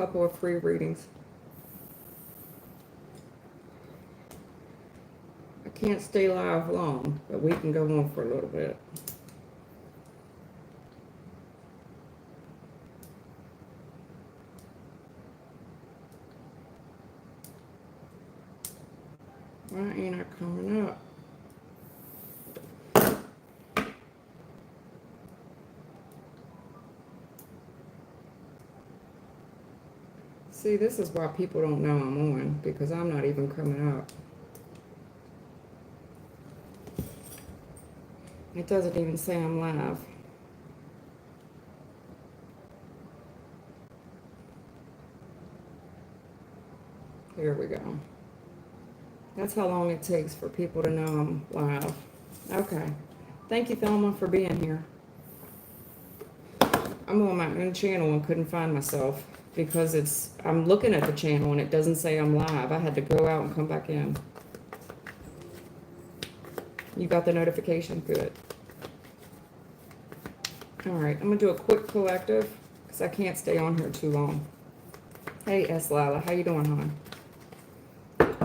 couple of free readings. I can't stay live long, but we can go on for a little bit. Why ain't I coming up? See, this is why people don't know I'm on, because I'm not even coming up. It doesn't even say I'm live. Here we go. That's how long it takes for people to know I'm live. Okay. Thank you, Thelma, for being here. I'm on my own channel and couldn't find myself because I'm looking at the channel and it doesn't say I'm live. I had to go out and come back in. You got the notification? Good. All right, I'm going to do a quick collective because I can't stay on here too long. Hey, S. Lila, how you doing, hon?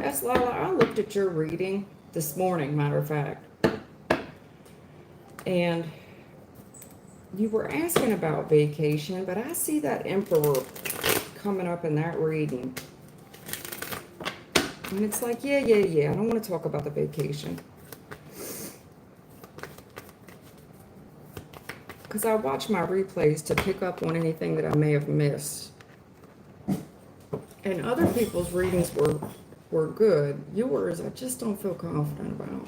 S. Lila, I looked at your reading this morning, matter of fact. And you were asking about vacation, but I see that Emperor coming up in that reading. And it's like, yeah. I don't want to talk about the vacation. Because I watch my replays to pick up on anything that I may have missed. And other people's readings were good. Yours, I just don't feel confident about.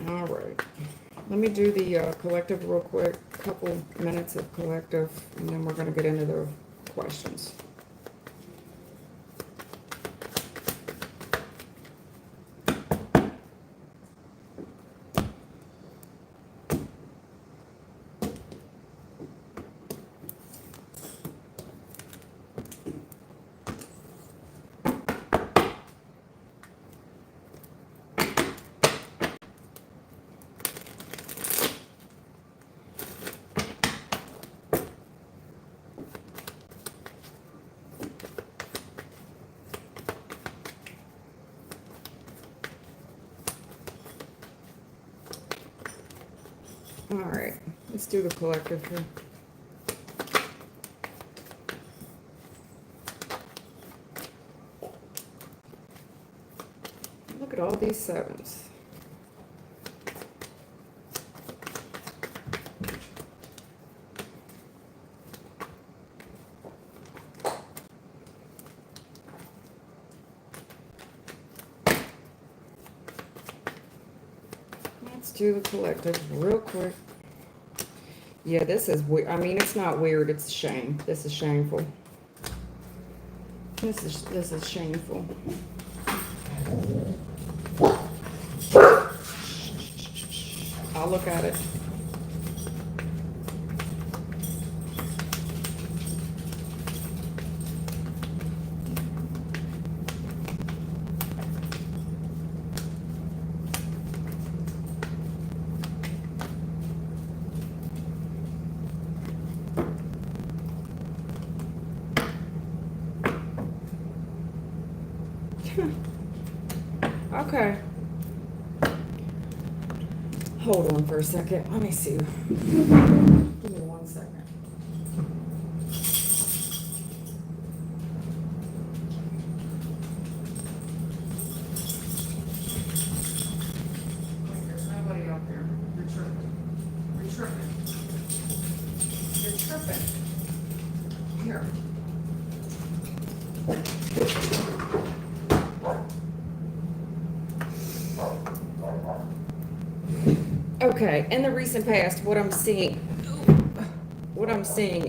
All right. Let me do the collective real quick. Couple minutes of collective, and then we're going to get into the questions. All right, let's do the collective here. Look at all these sevens. Let's do the collective real quick. Yeah, this is weird. I mean, it's not weird. It's a shame. This is shameful. This is shameful. I'll look at it. Okay. Hold on for a second. Let me see. Give me 1 second. There's nobody out there. You're tripping. You're tripping. You're tripping. Here. Okay, in the recent past, what I'm seeing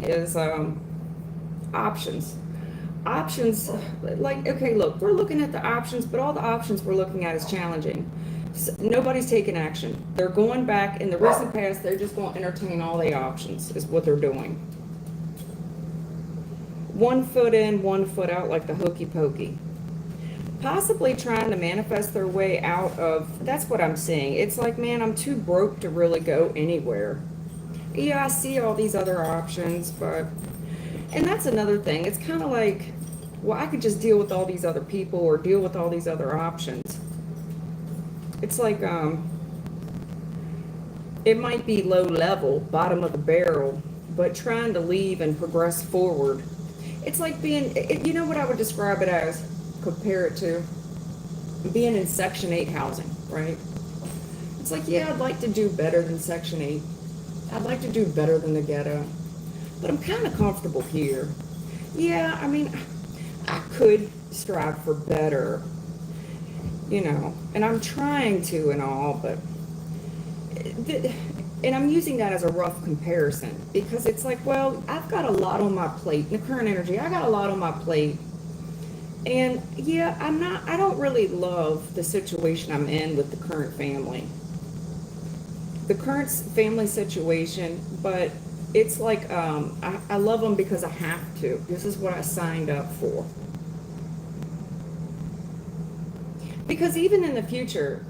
is options. Options, like, okay, look, we're looking at the options, but all the options we're looking at is challenging. So nobody's taking action. They're going back in the recent past, they're just going to entertain all the options, is what they're doing. 1 foot in, 1 foot out, like the hokey pokey. possibly trying to manifest their way out of, that's what I'm seeing. It's like, man, I'm too broke to really go anywhere. Yeah, I see all these other options, but, and that's another thing. It's kind of like, well, I could just deal with all these other people or deal with all these other options. It's like, it might be low level, bottom of the barrel, but trying to leave and progress forward. It's like being, you know what I would describe it as, compare it to being in Section 8 housing, right? It's like, yeah, I'd like to do better than Section 8. I'd like to do better than the ghetto, but I'm kind of comfortable here. Yeah, I mean, I could strive for better, you know, and I'm trying to and all, but, and I'm using that as a rough comparison because it's like, well, I've got a lot on my plate. In the current energy, I got a lot on my plate. And yeah, I don't really love the situation I'm in with the current family. The current family situation, but it's like, I love them because I have to. This is what I signed up for. Because even in the future,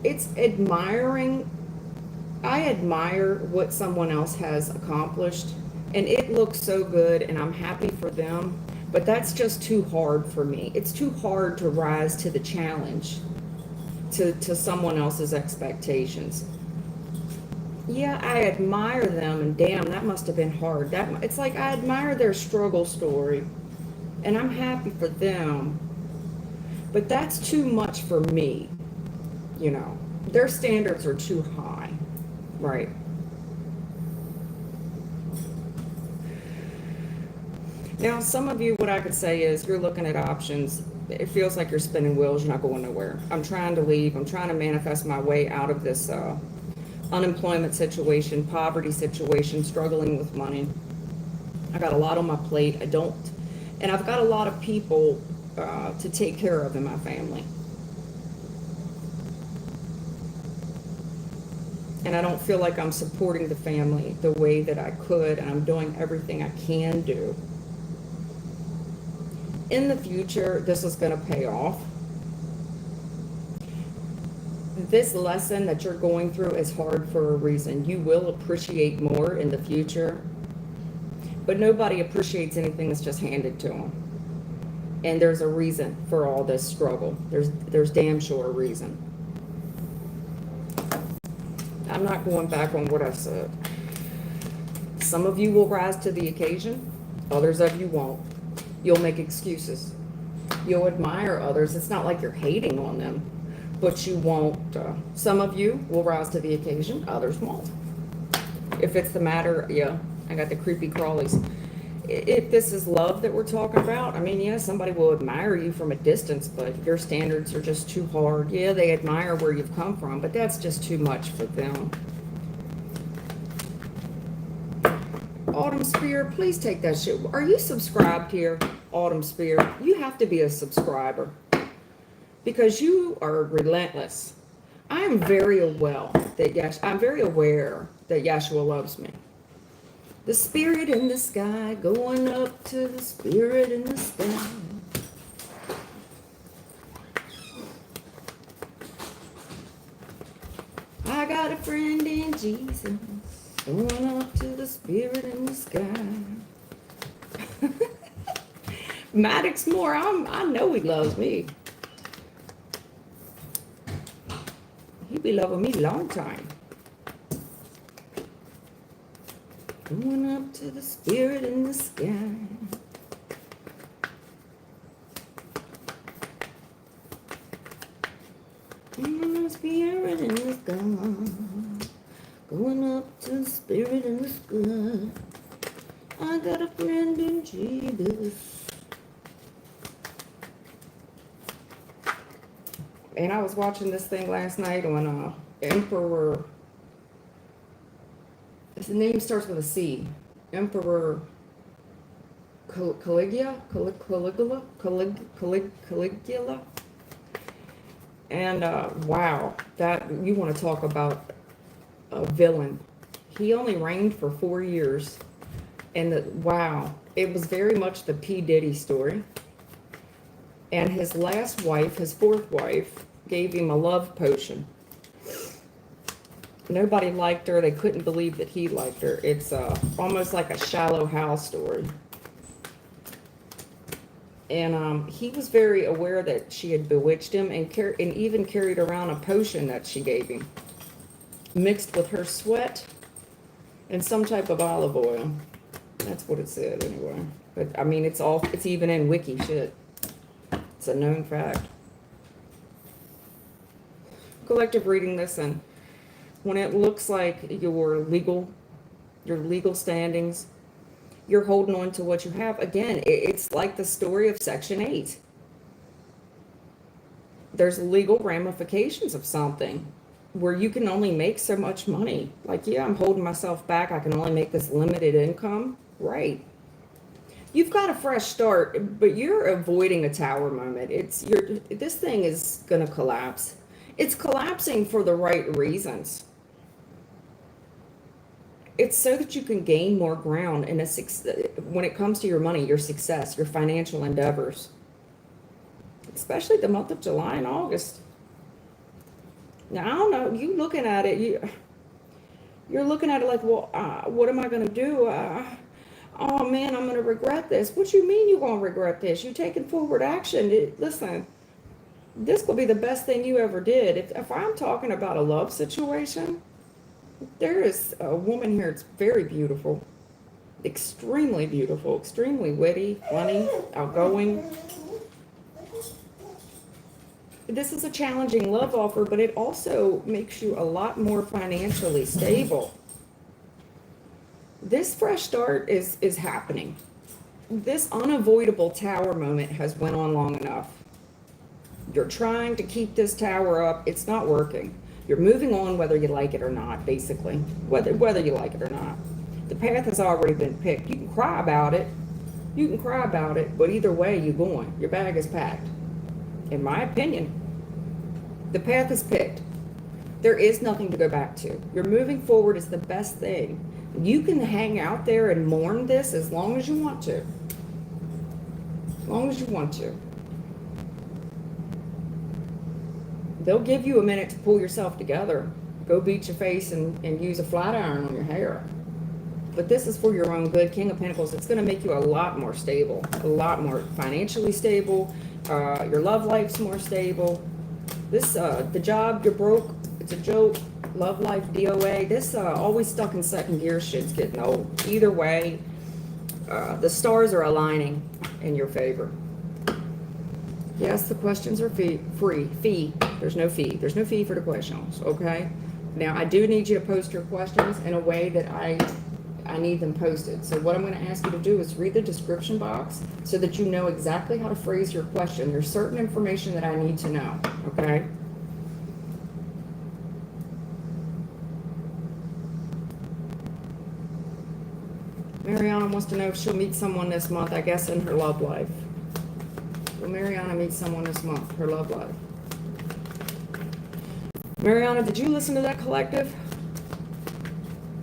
it's admiring. I admire what someone else has accomplished, and it looks so good, and I'm happy for them, but that's just too hard for me. It's too hard to rise to the challenge, to someone else's expectations. Yeah, I admire them, and damn, that must have been hard. It's like I admire their struggle story, and I'm happy for them, but that's too much for me, you know. Their standards are too high, right? Now, some of you, what I could say is you're looking at options. It feels like you're spinning wheels. You're not going nowhere. I'm trying to leave. I'm trying to manifest my way out of this unemployment situation, poverty situation, struggling with money. I got a lot on my plate. And I've got a lot of people to take care of in my family. And I don't feel like I'm supporting the family the way that I could, and I'm doing everything I can do. In the future, this is going to pay off. This lesson that you're going through is hard for a reason. You will appreciate more in the future, but nobody appreciates anything that's just handed to them. And there's a reason for all this struggle. There's damn sure a reason. I'm not going back on what I said. Some of you will rise to the occasion. Others of you won't. You'll make excuses. You'll admire others. It's not like you're hating on them, but you won't. Some of you will rise to the occasion. Others won't. If it's the matter, yeah, I got the creepy crawlies. If this is love that we're talking about, I mean, yeah, somebody will admire you from a distance, but your standards are just too hard. Yeah, they admire where you've come from, but that's just too much for them. Autumn Spear, please take that shit. Are you subscribed here, Autumn Spear? You have to be a subscriber because you are relentless. I am very aware that Yahshua loves me. The spirit in the sky, going up to the spirit in the sky. I got a friend in Jesus, going up to the spirit in the sky. Maddox Moore, I know he loves me. He be loving me a long time. Going up to the spirit in the sky. The spirit in the sky. Going up to the spirit in the sky. I got a friend in Jesus. And I was watching this thing last night on Emperor. His name starts with a C. Emperor Caligula. And wow, that you want to talk about a villain. He only reigned for 4 years, and wow, it was very much the P. Diddy story. And his last wife, his fourth wife, gave him a love potion. Nobody liked her. They couldn't believe that he liked her. It's almost like a Shallow Hal story. And he was very aware that she had bewitched him and even carried around a potion that she gave him, mixed with her sweat and some type of olive oil. That's what it said anyway. But I mean, it's even in wiki shit. It's a known fact. Collective reading, listen. When it looks like your legal standings, you're holding on to what you have. Again, it's like the story of Section 8. There's legal ramifications of something where you can only make so much money. Like, yeah, I'm holding myself back. I can only make this limited income. Right. You've got a fresh start, but you're avoiding a tower moment. This thing is going to collapse. It's collapsing for the right reasons. It's so that you can gain more ground when it comes to your money, your success, your financial endeavors, especially the month of July and August. Now, I don't know, you looking at it, you're looking at it like, well, what am I going to do? Oh man, I'm going to regret this. What you mean you're going to regret this? You're taking forward action. Listen, this will be the best thing you ever did. If I'm talking about a love situation, there is a woman here. It's very beautiful, extremely witty, funny, outgoing. This is a challenging love offer, but it also makes you a lot more financially stable. This fresh start is happening. This unavoidable tower moment has went on long enough. You're trying to keep this tower up. It's not working. You're moving on whether you like it or not, basically. Whether you like it or not. The path has already been picked. You can cry about it. But either way, you're going. Your bag is packed. In my opinion, the path is picked. There is nothing to go back to. You're moving forward is the best thing. You can hang out there and mourn this as long as you want to. As long as you want to. They'll give you a minute to pull yourself together. Go beat your face and use a flat iron on your hair. But this is for your own good. King of Pentacles, it's going to make you a lot more stable. A lot more financially stable. Your love life's more stable. The job, you're broke. It's a joke. Love life, DOA. This always stuck in second gear shit's getting old. Either way, the stars are aligning in your favor. Yes, the questions are free. There's no fee. There's no fee for the questions, okay? Now, I do need you to post your questions in a way that I need them posted. So what I'm going to ask you to do is read the description box so that you know exactly how to phrase your question. There's certain information that I need to know, okay? Mariana wants to know if she'll meet someone this month, I guess, in her love life. Will Mariana meet someone this month, her love life? Mariana, did you listen to that collective?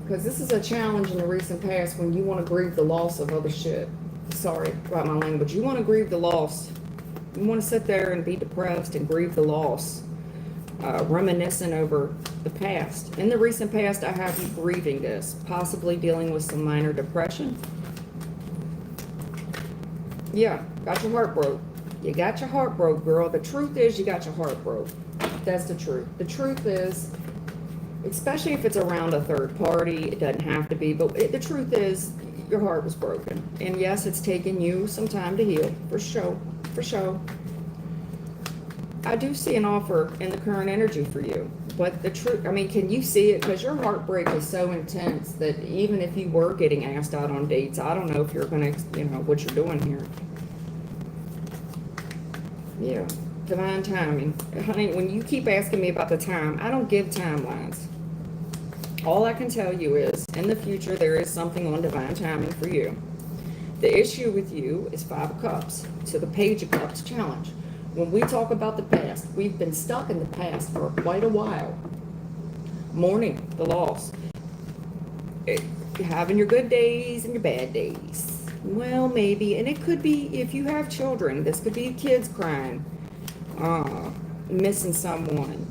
Because this is a challenge in the recent past when you want to grieve the loss of other shit. Sorry about my language. You want to grieve the loss. You want to sit there and be depressed and grieve the loss. Reminiscing over the past. In the recent past, I have you grieving this. Possibly dealing with some minor depression. Yeah, got your heart broke. You got your heart broke, girl. The truth is you got your heart broke. That's the truth. The truth is, especially if it's around a third party, it doesn't have to be, but the truth is your heart was broken. And yes, it's taken you some time to heal, for sure, for sure. I do see an offer in the current energy for you, but the truth, I mean, can you see it? Because your heartbreak is so intense that even if you were getting asked out on dates, I don't know if you're going to, what you're doing here. Yeah, divine timing. Honey, when you keep asking me about the time, I don't give timelines. All I can tell you is, in the future, there is something on divine timing for you. The issue with you is 5 of Cups, so the Page of Cups challenge. When we talk about the past, we've been stuck in the past for quite a while. Mourning the loss. Having your good days and your bad days. Well, maybe. And it could be, if you have children, this could be kids crying, missing someone.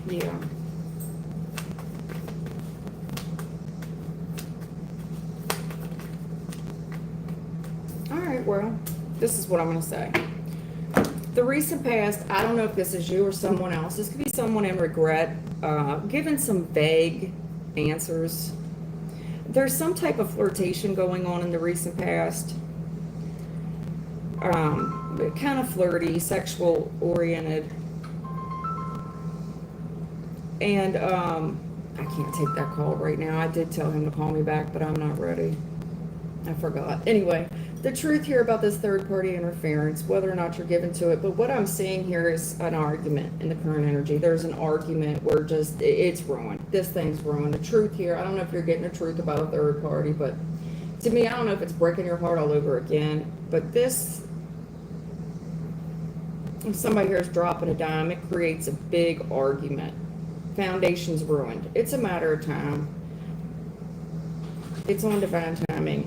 Yeah. All right, well, this is what I'm going to say. The recent past, I don't know if this is you or someone else. This could be someone in regret, given some vague answers. There's some type of flirtation going on in the recent past. Kind of flirty, sexual oriented. And I can't take that call right now. I did tell him to call me back, but I'm not ready. I forgot. Anyway, the truth here about this third party interference, whether or not you're given to it, but what I'm seeing here is an argument in the current energy. There's an argument where just, it's ruined. This thing's ruined. The truth here, I don't know if you're getting the truth about a third party, but to me, I don't know if it's breaking your heart all over again, but this, if somebody here is dropping a dime, it creates a big argument. Foundation's ruined. It's a matter of time. It's on divine timing.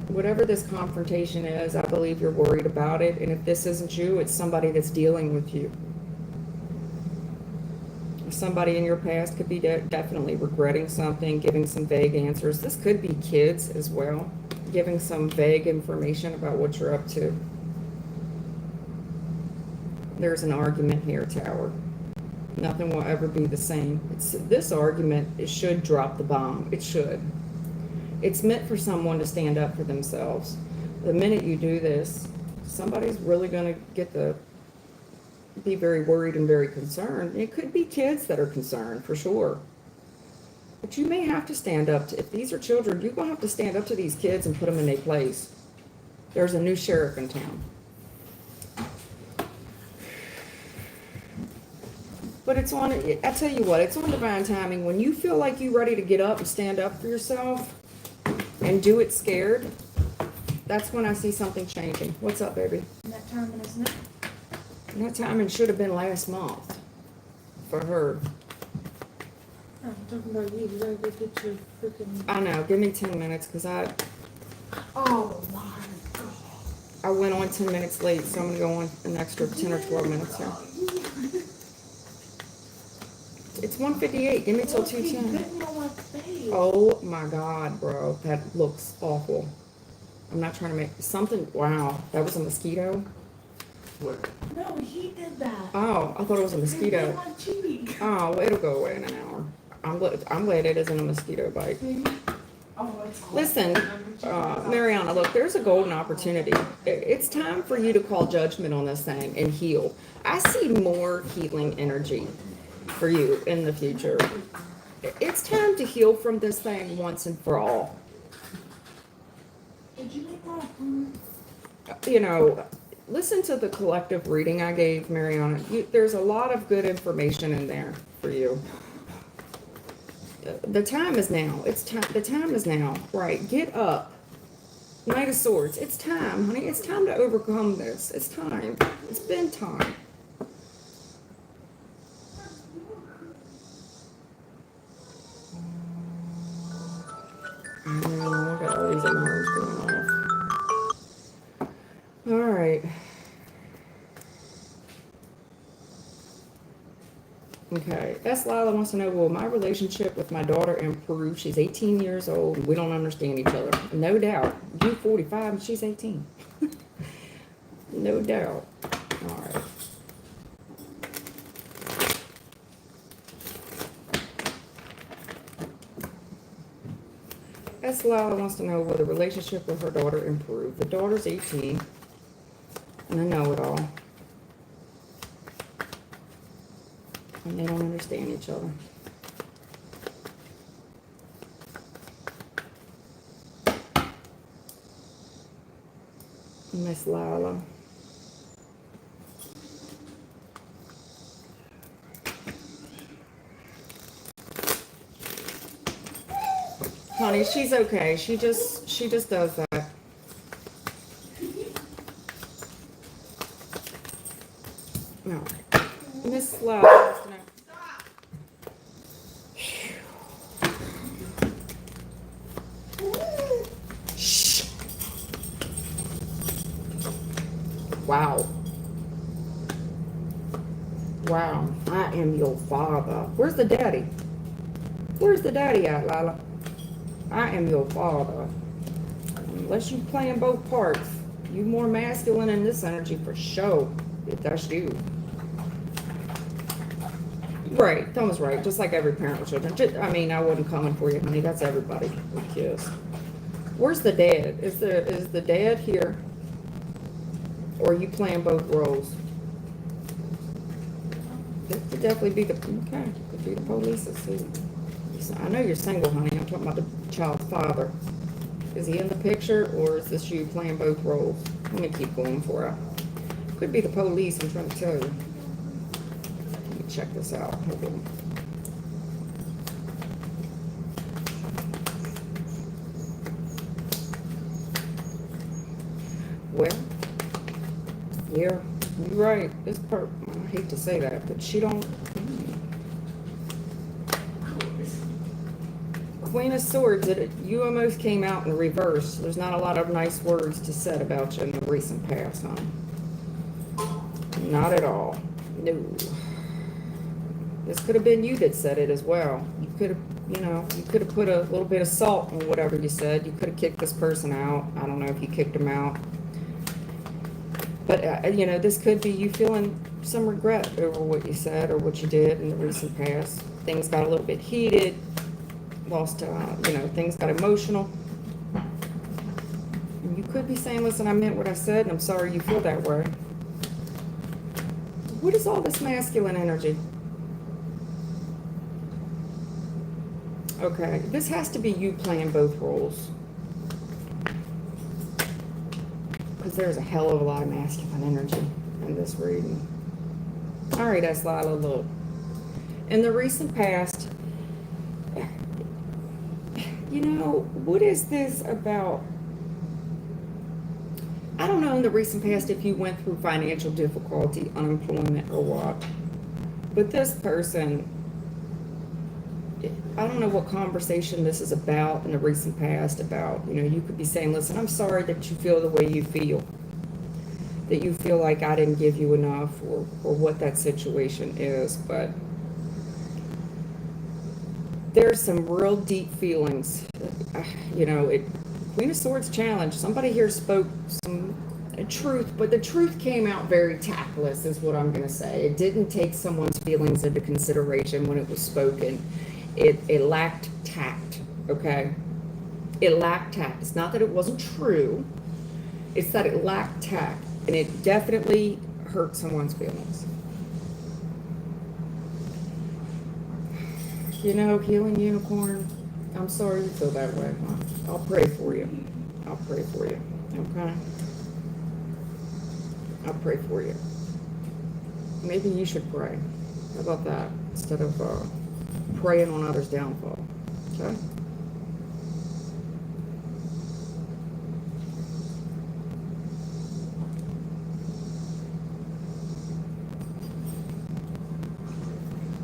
Whatever this confrontation is, I believe you're worried about it. And if this isn't you, it's somebody that's dealing with you. Somebody in your past could be definitely regretting something, giving some vague answers. This could be kids as well, giving some vague information about what you're up to. There's an argument here, Tower. Nothing will ever be the same. This argument, it should drop the bomb. It should. It's meant for someone to stand up for themselves. The minute you do this, somebody's really going to be very worried and very concerned. It could be kids that are concerned, for sure. But you may have to stand up to, if these are children, you're going to have to stand up to these kids and put them in their place. There's a new sheriff in town. But it's on, I tell you what, it's on divine timing. When you feel like you're ready to get up and stand up for yourself and do it scared, that's when I see something changing. What's up, baby? That timing is now. That timing should have been last month for her. I'm talking about you. You gotta go get your freaking. I know. Give me 10 minutes because Oh my god. I went on 10 minutes late, so I'm going to go on an extra 10 or 12 minutes here. It's 1:58. Give me till 2:10. Oh my God, bro. That looks awful. I'm not trying to make something. Wow. That was a mosquito? What? No, he did that. Oh, I thought it was a mosquito. My cheek. Oh, well, it'll go away in an hour. I'm glad it isn't a mosquito bite. Oh, it's cold. Listen, Mariana, look, there's a golden opportunity. It's time for you to call judgment on this thing and heal. I see more healing energy for you in the future. It's time to heal from this thing once and for all. Did you make my food? You know, listen to the collective reading I gave, Mariana. There's a lot of good information in there for you. The time is now. It's time. The time is now. Right. Get up. Knight of Swords. It's time, honey. It's time to overcome this. It's time. It's been time. Look at all these alarms going off. All right. Okay. S. Lila wants to know, will my relationship with my daughter improve? She's 18 years old. We don't understand each other. No doubt. You 45 and she's 18. No doubt. All right. S. Lila wants to know, will the relationship with her daughter improve? The daughter's 18 and I know it all. And they don't understand each other. Miss Lila. Honey, she's okay. She just does that. All right. Miss Love wants to know. Shh. Wow. Wow. I am your father. Where's the daddy? Where's the daddy at, Lila? I am your father. Unless you playing both parts. You more masculine in this energy for sure. If that's you. Right. Thomas right. Just like every parent with children. I mean, I wasn't coming for you, honey. That's everybody with kids. Where's the dad? Is the dad here? Or are you playing both roles? This could definitely be the, okay, could be the police. I know you're single, honey. I'm talking about the child's father. Is he in the picture, or is this you playing both roles? Let me keep going for it. Could be the police, I'm trying to tell you. Let me check this out. Hold on. Well, yeah, you're right. This part, I hate to say that, but she don't. Queen of Swords, you almost came out in reverse. There's not a lot of nice words to said about you in the recent past, huh? Not at all. No. This could have been you that said it as well. You could have, you could have put a little bit of salt on whatever you said. You could have kicked this person out. I don't know if you kicked him out. But, this could be you feeling some regret over what you said or what you did in the recent past. Things got a little bit heated. Lost, things got emotional. And you could be saying, listen, I meant what I said, and I'm sorry you feel that way. What is all this masculine energy? Okay, this has to be you playing both roles. Because there's a hell of a lot of masculine energy in this reading. All right, that's Lila, look. In the recent past, what is this about? I don't know in the recent past if you went through financial difficulty, unemployment, or what. But this person, I don't know what conversation this is about in the recent past about, you could be saying, listen, I'm sorry that you feel the way you feel. That you feel like I didn't give you enough or what that situation is. But there's some real deep feelings. Queen of Swords challenge. Somebody here spoke some truth, but the truth came out very tactless, is what I'm going to say. It didn't take someone's feelings into consideration when it was spoken. It lacked tact, okay? It lacked tact. It's not that it wasn't true. It's that it lacked tact, and it definitely hurt someone's feelings. Healing unicorn, I'm sorry you feel that way, huh? I'll pray for you. I'll pray for you, okay? I'll pray for you. Maybe you should pray. How about that? Instead of praying on others' downfall, okay?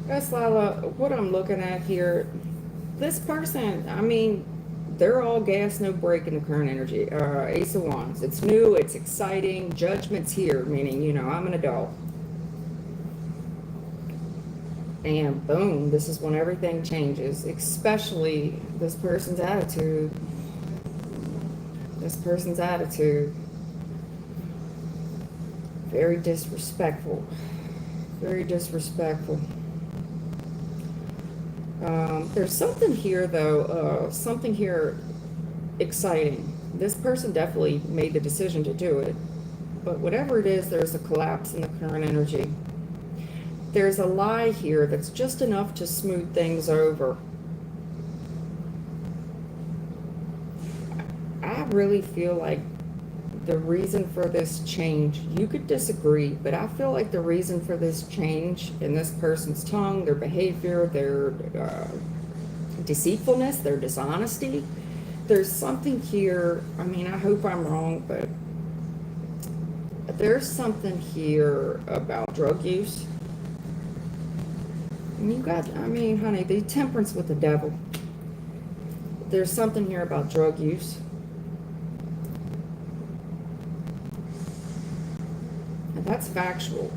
That's Lila, what I'm looking at here, this person, they're all gas, no brake in the current energy. Ace of Wands. It's new, it's exciting, judgment's here, meaning, I'm an adult. And boom, this is when everything changes, especially this person's attitude. This person's attitude. Very disrespectful. Very disrespectful. There's something here, though, something here exciting. This person definitely made the decision to do it. But whatever it is, there's a collapse in the current energy. There's a lie here that's just enough to smooth things over. I really feel like the reason for this change, you could disagree, but I feel like the reason for this change in this person's tongue, their behavior, their deceitfulness, their dishonesty. There's something here, I mean, I hope I'm wrong, but there's something here about drug use. And you got, I mean, honey, the temperance with the devil. There's something here about drug use. And that's factual.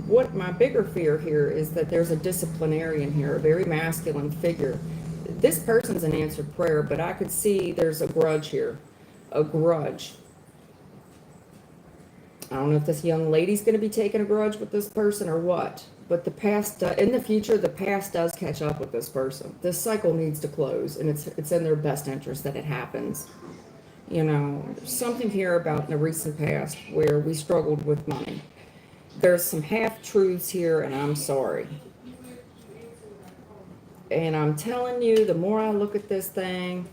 What my bigger fear here is that there's a disciplinarian here, a very masculine figure. This person's an answered prayer, but I could see there's a grudge here. A grudge. I don't know if this young lady's going to be taking a grudge with this person or what. But the past, in the future, the past does catch up with this person. This cycle needs to close, and it's in their best interest that it happens. You know, there's something here about in the recent past where we struggled with money. There's some half-truths here, and I'm sorry. And I'm telling you, the more I look at this thing,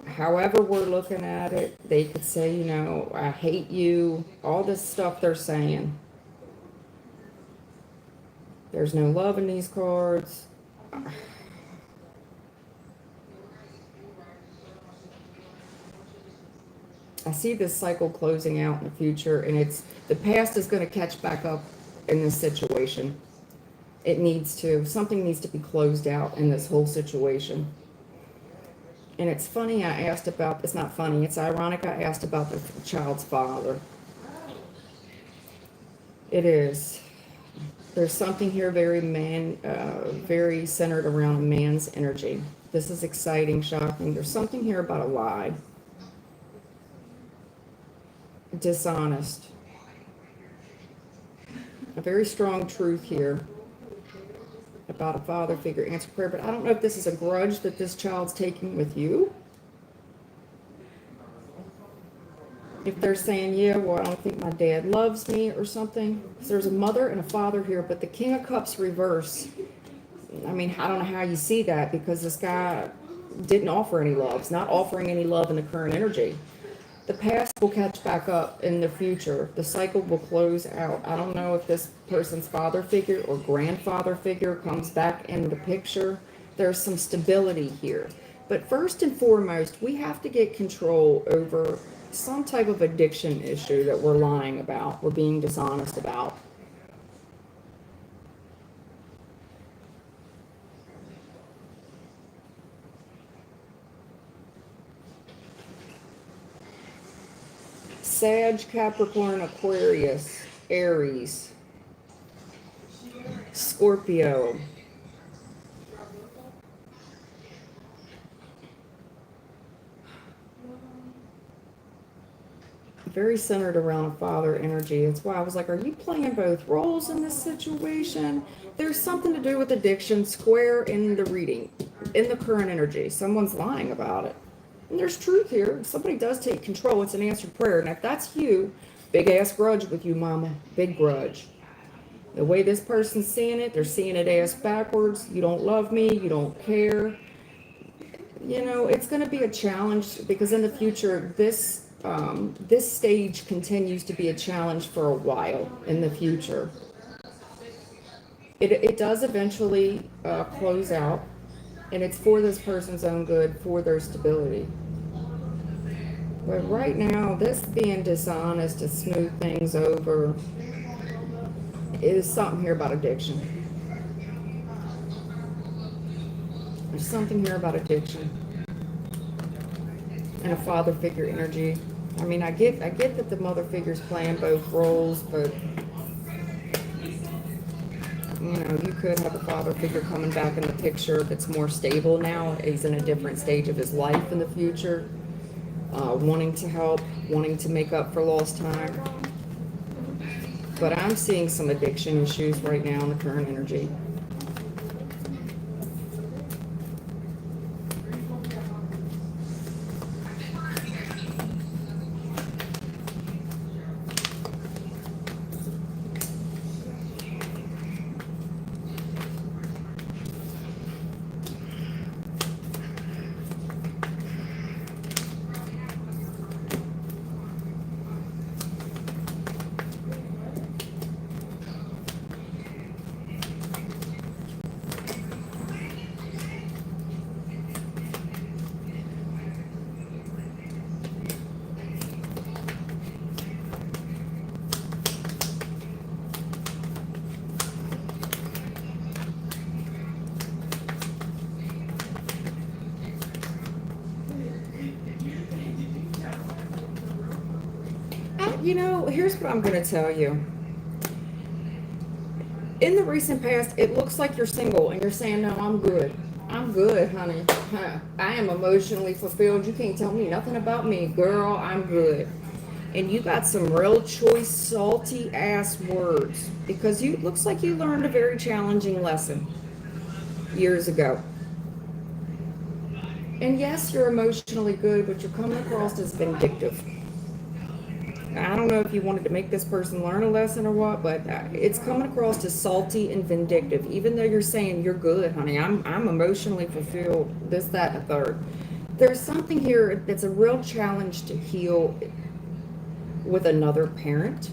however we're looking at it, they could say, you know, I hate you, all this stuff they're saying. There's no love in these cards. I see this cycle closing out in the future, and the past is going to catch back up in this situation. It needs to. Something needs to be closed out in this whole situation. And it's funny I asked about, it's not funny, it's ironic I asked about the child's father. It is. There's something here very centered around a man's energy. This is exciting, shocking. There's something here about a lie. Dishonest. A very strong truth here about a father figure answer prayer, but I don't know if this is a grudge that this child's taking with you. If they're saying, yeah, well, I don't think my dad loves me or something. So there's a mother and a father here, but the King of Cups reverse. I mean, I don't know how you see that because this guy didn't offer any love. He's not offering any love in the current energy. The past will catch back up in the future. The cycle will close out. I don't know if this person's father figure or grandfather figure comes back in the picture. There's some stability here. But first and foremost, we have to get control over some type of addiction issue that we're lying about, we're being dishonest about. Sag, Capricorn, Aquarius, Aries, Scorpio. Very centered around a father energy. That's why I was like, are you playing both roles in this situation? There's something to do with addiction square in the reading, in the current energy. Someone's lying about it. And there's truth here. Somebody does take control. It's an answered prayer. And if that's you, big ass grudge with you, mama. Big grudge. The way this person's seeing it, they're seeing it ass backwards. You don't love me. You don't care. You know, it's going to be a challenge because in the future, this stage continues to be a challenge for a while in the future. It does eventually close out, and it's for this person's own good, for their stability. But right now, this being dishonest to smooth things over is something here about addiction. There's something here about addiction. And a father figure energy. I mean, I get that the mother figure's playing both roles, but you know, you could have a father figure coming back in the picture that's more stable now. He's in a different stage of his life in the future, wanting to help, wanting to make up for lost time. But I'm seeing some addiction issues right now in the current energy. you know, here's what I'm going to tell you. In the recent past, it looks like you're single and you're saying, no, I'm good. I'm good, honey. I am emotionally fulfilled. You can't tell me nothing about me. Girl, I'm good. And you got some real choice, salty ass words because you looks like you learned a very challenging lesson years ago. And yes, you're emotionally good, but you're coming across as vindictive. I don't know if you wanted to make this person learn a lesson or what, but it's coming across as salty and vindictive. Even though you're saying you're good, honey, I'm emotionally fulfilled. This, that, and the third. There's something here that's a real challenge to heal with another parent.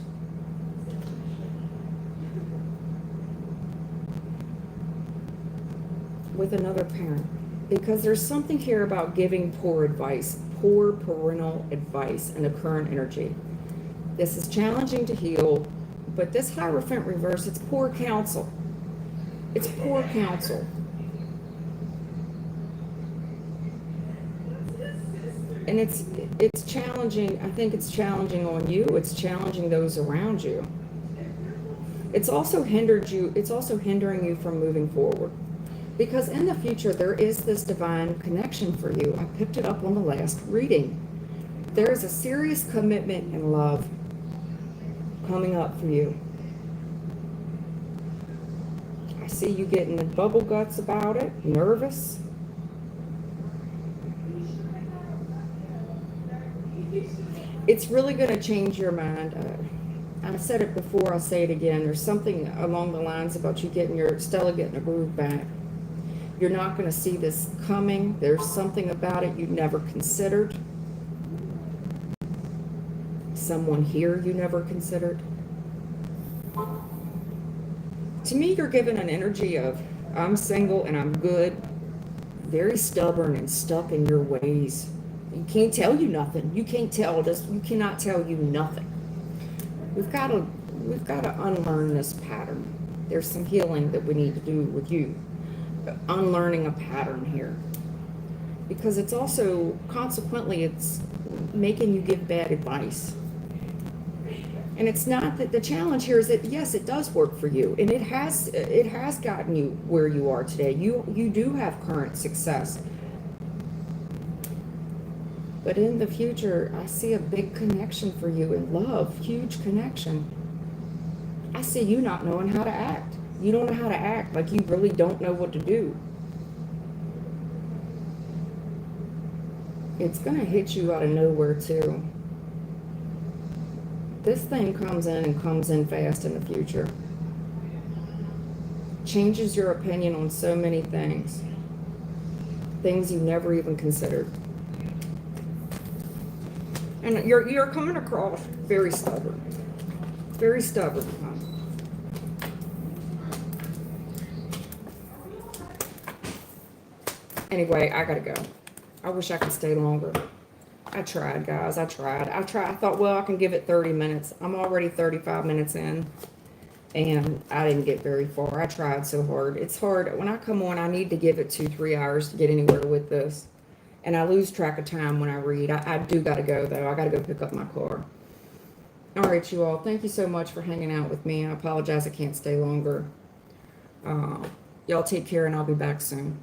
With another parent. Because there's something here about giving poor advice, poor parental advice in the current energy. This is challenging to heal, but this Hierophant reverse, it's poor counsel. It's poor counsel. And it's challenging. I think it's challenging on you. It's challenging those around you. It's also hindering you from moving forward. Because in the future, there is this divine connection for you. I picked it up on the last reading. There is a serious commitment and love coming up for you. I see you getting the bubble guts about it, nervous. It's really going to change your mind. I said it before, I'll say it again. There's something along the lines about you getting Stella getting a groove back. You're not going to see this coming. There's something about it you never considered. Someone here you never considered. To me, you're given an energy of, I'm single and I'm good. Very stubborn and stuck in your ways. You can't tell you nothing. You can't tell this. You cannot tell you nothing. We've got to unlearn this pattern. There's some healing that we need to do with you. Unlearning a pattern here. Because it's also, consequently, it's making you give bad advice. And it's not that the challenge here is that, yes, it does work for you. And it has gotten you where you are today. You do have current success. But in the future, I see a big connection for you in love, huge connection. I see you not knowing how to act. You don't know how to act, like you really don't know what to do. It's going to hit you out of nowhere, too. This thing comes in and comes in fast in the future. Changes your opinion on so many things. Things you never even considered. And you're coming across very stubborn. Very stubborn, huh? Anyway, I gotta go. I wish I could stay longer. I tried, guys. I tried. I thought, well, I can give it 30 minutes. I'm already 35 minutes in, and I didn't get very far. I tried so hard. It's hard. When I come on, I need to give it 2-3 hours to get anywhere with this. And I lose track of time when I read. I do got to go, though. I got to go pick up my car. All right, you all. Thank you so much for hanging out with me. I apologize I can't stay longer. Y'all take care, and I'll be back soon.